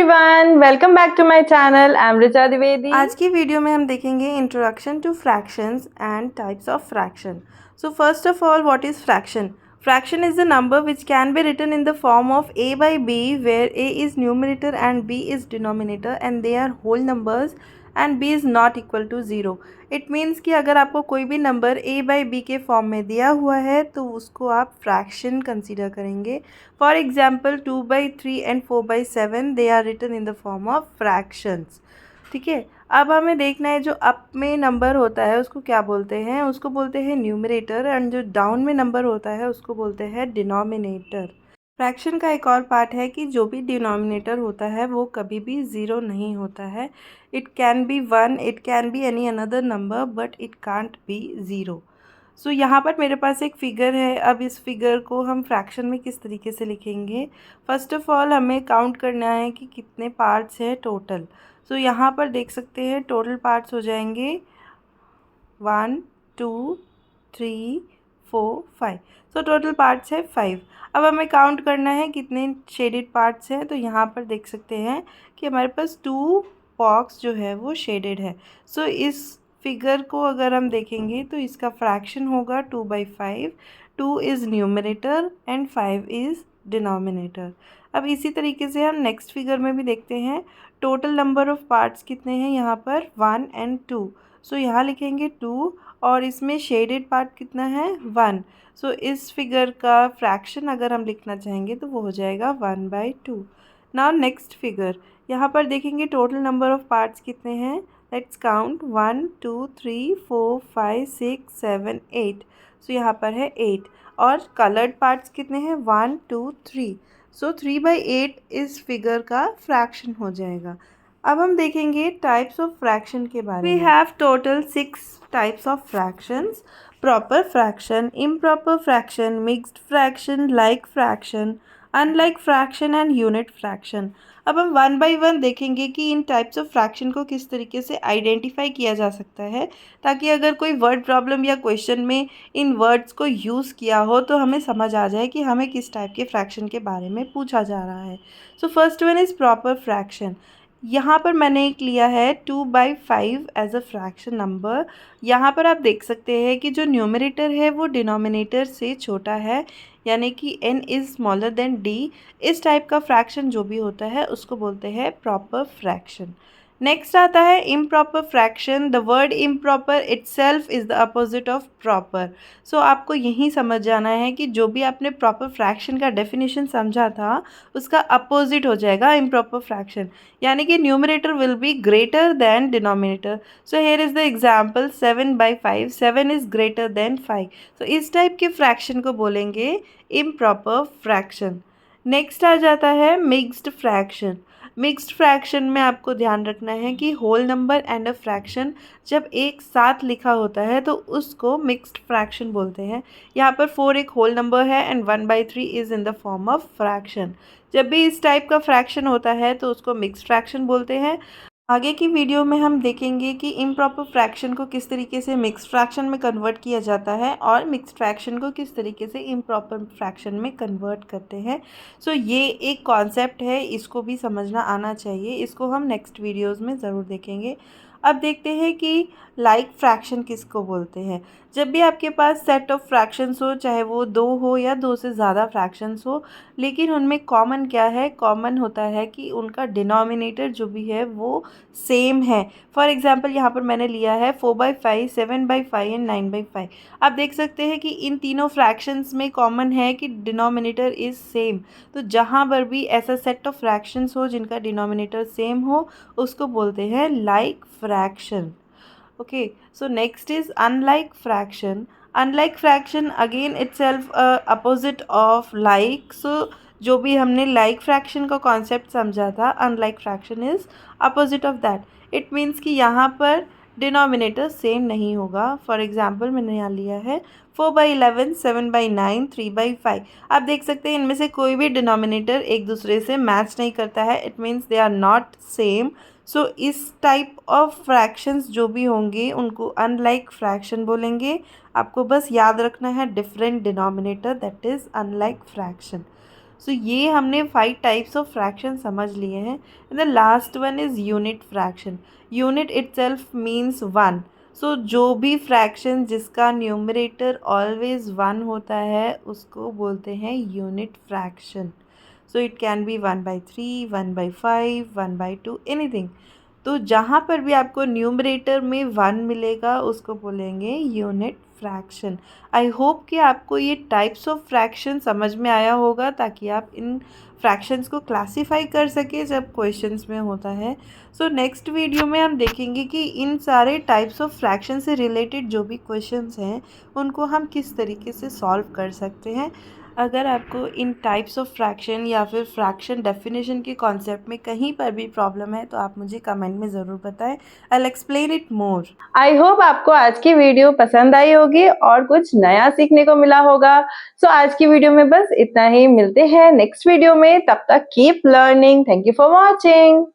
Everyone, welcome back to my channel. I am Richa Dwivedi. आज की video में हम देखेंगे introduction to fractions and types of fraction. So first of all, what is fraction? Fraction is the number which can be written in the form of a by b, where a is numerator and b is denominator and they are whole numbers and b is not equal to 0. It means कि अगर आपको कोई भी number a by b के form में दिया हुआ है तो उसको आप फ्रैक्शन कंसीडर करेंगे। For example 2/3 and 4/7 they are written in the form of fractions. ठीक है, अब हमें देखना है जो अप में नंबर होता है उसको क्या बोलते हैं। उसको बोलते हैं न्यूमरेटर एंड जो डाउन में नंबर होता है उसको बोलते हैं डिनोमिनेटर। फ्रैक्शन का एक और पार्ट है कि जो भी डिनोमिनेटर होता है वो कभी भी ज़ीरो नहीं होता है। It can be 1, it can be any another number, but it can't be zero. So यहाँ पर मेरे पास एक फ़िगर है। अब इस फिगर को हम फ्रैक्शन में किस तरीके से लिखेंगे? फर्स्ट ऑफ ऑल हमें काउंट करना है कि कितने पार्ट्स हैं टोटल। सो यहाँ पर देख सकते हैं टोटल पार्ट्स हो जाएंगे 1 2 3 4 5। सो टोटल पार्ट्स है 5। अब हमें काउंट करना है कितने शेडेड पार्ट्स हैं। तो यहाँ पर देख सकते हैं कि हमारे पास 2 बॉक्स जो है वो शेडेड है। सो इस फिगर को अगर हम देखेंगे तो इसका फ्रैक्शन होगा 2/5। 2 is numerator and 5 is denominator. अब इसी तरीके से हम नेक्स्ट फिगर में भी देखते हैं टोटल नंबर ऑफ़ पार्ट्स कितने हैं यहाँ पर 1 एंड 2। सो यहाँ लिखेंगे 2 और इसमें शेडेड पार्ट कितना है 1। सो इस फिगर का फ्रैक्शन अगर हम लिखना चाहेंगे तो वो हो जाएगा 1/2। नाउ नेक्स्ट फिगर, यहाँ पर देखेंगे टोटल नंबर ऑफ़ पार्ट्स कितने हैं। Let's count 1 2 3 4 5 6 7 8। सो यहाँ पर है 8 और कलर्ड पार्ट्स कितने हैं 1 2 3। सो 3/8 इस फिगर का फ्रैक्शन हो जाएगा। अब हम देखेंगे टाइप्स ऑफ फ्रैक्शन के बारे में। We have total 6 types of fractions: proper fraction, improper fraction, mixed fraction, like fraction, unlike fraction and unit fraction. अब हम 1 बाई 1 देखेंगे कि इन टाइप्स ऑफ फ्रैक्शन को किस तरीके से आइडेंटिफाई किया जा सकता है, ताकि अगर कोई वर्ड प्रॉब्लम या क्वेश्चन में इन वर्ड्स को यूज़ किया हो तो हमें समझ आ जाए कि हमें किस टाइप के फ्रैक्शन के बारे में पूछा जा रहा है। So first one is proper fraction. यहाँ पर मैंने एक लिया है 2/5 एज अ फ्रैक्शन नंबर। यहाँ पर आप देख सकते हैं कि जो न्यूमरेटर है वो डिनोमिनेटर से छोटा है, यानी कि n is smaller than d। इस टाइप का फ्रैक्शन जो भी होता है उसको बोलते हैं प्रॉपर फ्रैक्शन। नेक्स्ट आता है improper fraction. The word improper itself is the opposite of proper. So आपको यही समझ जाना है कि जो भी आपने प्रॉपर फ्रैक्शन का डेफिनेशन समझा था उसका अपोजिट हो जाएगा इम्प्रॉपर फ्रैक्शन, यानी कि numerator will be greater than denominator. So here is the example 7/5, 7 is greater than 5। सो इस टाइप के फ्रैक्शन को बोलेंगे इम्प्रॉपर फ्रैक्शन। नेक्स्ट आ जाता है मिक्स्ड फ्रैक्शन। मिक्स्ड फ्रैक्शन में आपको ध्यान रखना है कि whole number and a fraction जब एक साथ लिखा होता है तो उसको मिक्स्ड फ्रैक्शन बोलते हैं। यहाँ पर 4 एक होल नंबर है and 1/3 is in the form of fraction. जब भी इस टाइप का फ्रैक्शन होता है तो उसको मिक्स्ड फ्रैक्शन बोलते हैं। आगे की वीडियो में हम देखेंगे कि इम्प्रॉपर फ्रैक्शन को किस तरीके से मिक्स्ड फ्रैक्शन में कन्वर्ट किया जाता है और मिक्स्ड फ्रैक्शन को किस तरीके से इम्प्रॉपर फ्रैक्शन में कन्वर्ट करते हैं। सो ये एक कॉन्सेप्ट है, इसको भी समझना आना चाहिए। इसको हम नेक्स्ट वीडियोस में ज़रूर देखेंगे। अब देखते हैं कि लाइक फ्रैक्शन किसको बोलते हैं। जब भी आपके पास सेट ऑफ फ्रैक्शंस हो, चाहे वो 2 हो या 2 से ज़्यादा फ्रैक्शंस हो, लेकिन उनमें कॉमन क्या है? कॉमन होता है कि उनका डिनोमिनेटर जो भी है वो सेम है। फॉर एग्जांपल यहाँ पर मैंने लिया है 4/5, 7/5 एंड 9/5। आप देख सकते हैं कि इन तीनों फ्रैक्शंस में कॉमन है कि डिनोमिनेटर इज़ सेम। तो जहाँ पर भी ऐसा सेट ऑफ फ्रैक्शंस हो जिनका डिनोमिनेटर सेम हो उसको बोलते हैं like fraction. Okay, so next is unlike fraction. Unlike fraction again itself opposite of like. So जो भी हमने like fraction का concept समझा था, unlike fraction is opposite of that. It means कि यहाँ पर डिनोमिनेटर सेम नहीं होगा। फॉर एग्जाम्पल मैंने यहाँ लिया है 4/11, 7/9, 3/5। आप देख सकते हैं इनमें से कोई भी डिनोमिनेटर एक दूसरे से मैच नहीं करता है। It means they are not same. So इस टाइप ऑफ फ्रैक्शंस जो भी होंगे उनको अनलाइक फ्रैक्शन बोलेंगे। आपको बस याद रखना है different denominator, that is unlike fraction. So ये हमने 5 टाइप्स ऑफ फ्रैक्शन समझ लिए हैं. And the last one is unit fraction. Unit itself means 1. So जो भी फ्रैक्शन जिसका न्यूमरेटर ऑलवेज 1 होता है उसको बोलते हैं unit fraction. So it can B 1/3, 1/5, 1/2, anything. तो जहाँ पर भी आपको न्यूमरेटर में 1 मिलेगा उसको बोलेंगे यूनिट फ्रैक्शन. आई होप कि आपको ये टाइप्स ऑफ फ्रैक्शन समझ में आया होगा ताकि आप इन फ्रैक्शंस को क्लासीफाई कर सके जब क्वेश्चंस में होता है. सो नेक्स्ट वीडियो में हम देखेंगे कि इन सारे टाइप्स ऑफ फ्रैक्शन से रिलेटेड जो भी क्वेश्चंस हैं उनको हम किस तरीके से सॉल्व कर सकते हैं. अगर आपको इन टाइप्स ऑफ फ्रैक्शन या फिर फ्रैक्शन डेफिनेशन के कॉन्सेप्ट में कहीं पर भी प्रॉब्लम है तो आप मुझे कमेंट में ज़रूर बताएं. I will explain it more. I hope आपको आज की वीडियो पसंद आई होगी और कुछ नया सीखने को मिला होगा. सो आज की वीडियो में बस इतना ही. मिलते हैं नेक्स्ट वीडियो में. तब तक keep learning. Thank you for watching.